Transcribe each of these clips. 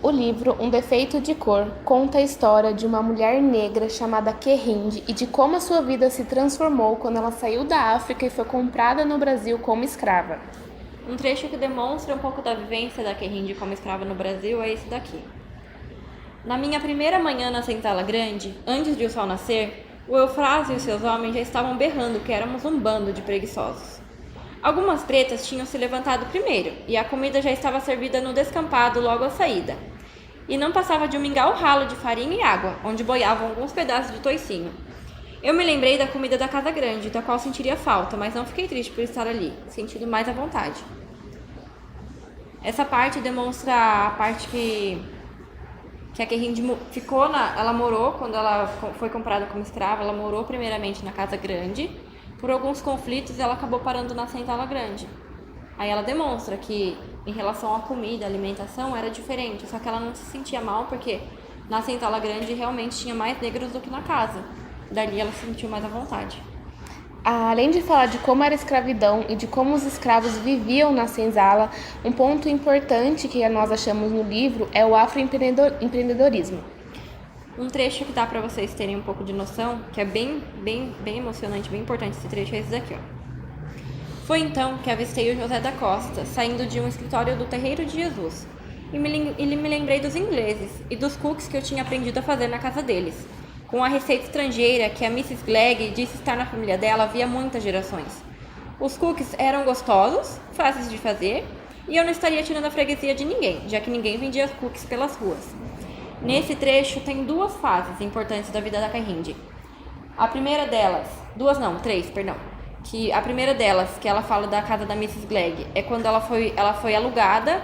O livro Um Defeito de Cor conta a história de uma mulher negra chamada Querinde e de como a sua vida se transformou quando ela saiu da África e foi comprada no Brasil como escrava. Um trecho que demonstra um pouco da vivência da Querinde como escrava no Brasil é esse daqui. Na minha primeira manhã na senzala grande, antes de o sol nascer, o Eufrásio e seus homens já estavam berrando que éramos um bando de preguiçosos. Algumas pretas tinham se levantado primeiro, e a comida já estava servida no descampado logo à saída. E não passava de um mingau ralo de farinha e água, onde boiavam alguns pedaços de toicinho. Eu me lembrei da comida da casa grande, da qual sentiria falta, mas não fiquei triste por estar ali, sentindo mais à vontade. Essa parte demonstra a parte que a Querinde ficou ela morou, quando ela foi comprada como escrava, ela morou primeiramente na casa grande. Por alguns conflitos, ela acabou parando na senzala grande. Aí ela demonstra que, em relação à comida, à alimentação, era diferente. Só que ela não se sentia mal, porque na senzala grande realmente tinha mais negros do que na casa. Dali ela se sentiu mais à vontade. Além de falar de como era a escravidão e de como os escravos viviam na senzala, um ponto importante que nós achamos no livro é o afroempreendedorismo. Um trecho que dá para vocês terem um pouco de noção, que é bem emocionante, bem importante esse trecho, é esse daqui, ó. Foi então que avistei o José da Costa, saindo de um escritório do Terreiro de Jesus, e me lembrei dos ingleses e dos cookies que eu tinha aprendido a fazer na casa deles, com a receita estrangeira que a Mrs. Glegg disse estar na família dela havia muitas gerações. Os cookies eram gostosos, fáceis de fazer, e eu não estaria tirando a freguesia de ninguém, já que ninguém vendia cookies pelas ruas. Nesse trecho tem duas fases importantes da vida da Querinde. A primeira delas, a primeira delas, que ela fala da casa da Mrs. Glegg, é quando ela foi alugada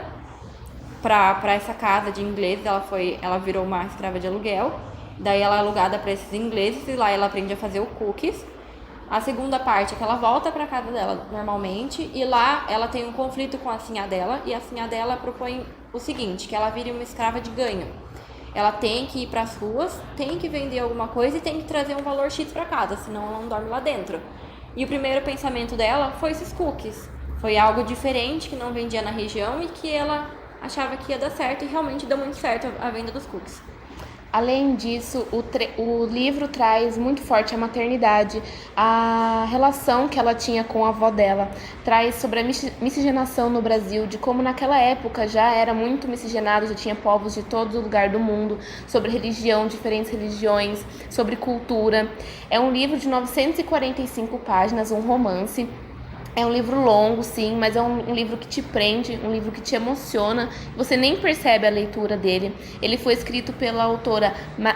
para essa casa de ingleses, ela virou uma escrava de aluguel, daí ela é alugada para esses ingleses e lá ela aprende a fazer o cookies. A segunda parte é que ela volta para casa dela normalmente e lá ela tem um conflito com a sinhá dela e a sinhá dela propõe o seguinte, que ela vire uma escrava de ganho. Ela tem que ir para as ruas, tem que vender alguma coisa e tem que trazer um valor X para casa, senão ela não dorme lá dentro. E o primeiro pensamento dela foi esses cookies. Foi algo diferente que não vendia na região e que ela achava que ia dar certo e realmente deu muito certo a venda dos cookies. Além disso, o livro traz muito forte a maternidade, a relação que ela tinha com a avó dela, traz sobre a miscigenação no Brasil, de como naquela época já era muito miscigenado, já tinha povos de todo lugar do mundo, sobre religião, diferentes religiões, sobre cultura. É um livro de 945 páginas, um romance. É um livro longo, sim, mas é um livro que te prende, um livro que te emociona. Você nem percebe a leitura dele. Ele foi escrito pela autora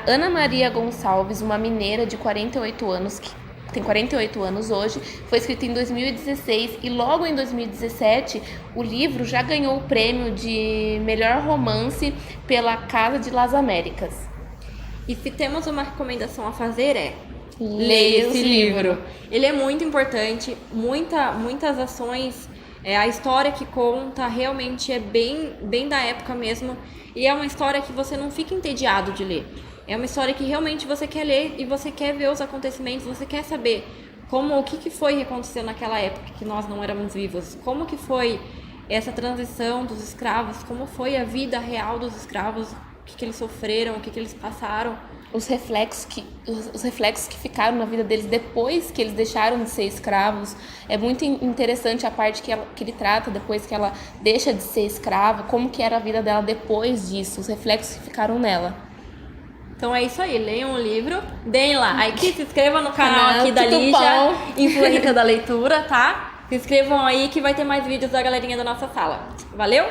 Ana Maria Gonçalves, uma mineira de 48 anos, que tem 48 anos hoje. Foi escrito em 2016 e logo em 2017 o livro já ganhou o prêmio de melhor romance pela Casa de Las Américas. E se temos uma recomendação a fazer leia esse livro. Ele é muito importante, muitas ações, a história que conta realmente é bem da época mesmo, e é uma história que você não fica entediado de ler. É uma história que realmente você quer ler e você quer ver os acontecimentos, você quer saber o que foi que aconteceu naquela época que nós não éramos vivos, como que foi essa transição dos escravos, como foi a vida real dos escravos, o que eles sofreram, o que eles passaram. Os reflexos que ficaram na vida deles depois que eles deixaram de ser escravos. É muito interessante a parte que ele trata depois que ela deixa de ser escrava, como que era a vida dela depois disso, os reflexos que ficaram nela. Então é isso aí, leiam o livro, deem like, se inscrevam no canal aqui da Lígia, Influência da Leitura, tá? Se inscrevam aí que vai ter mais vídeos da galerinha da nossa sala. Valeu?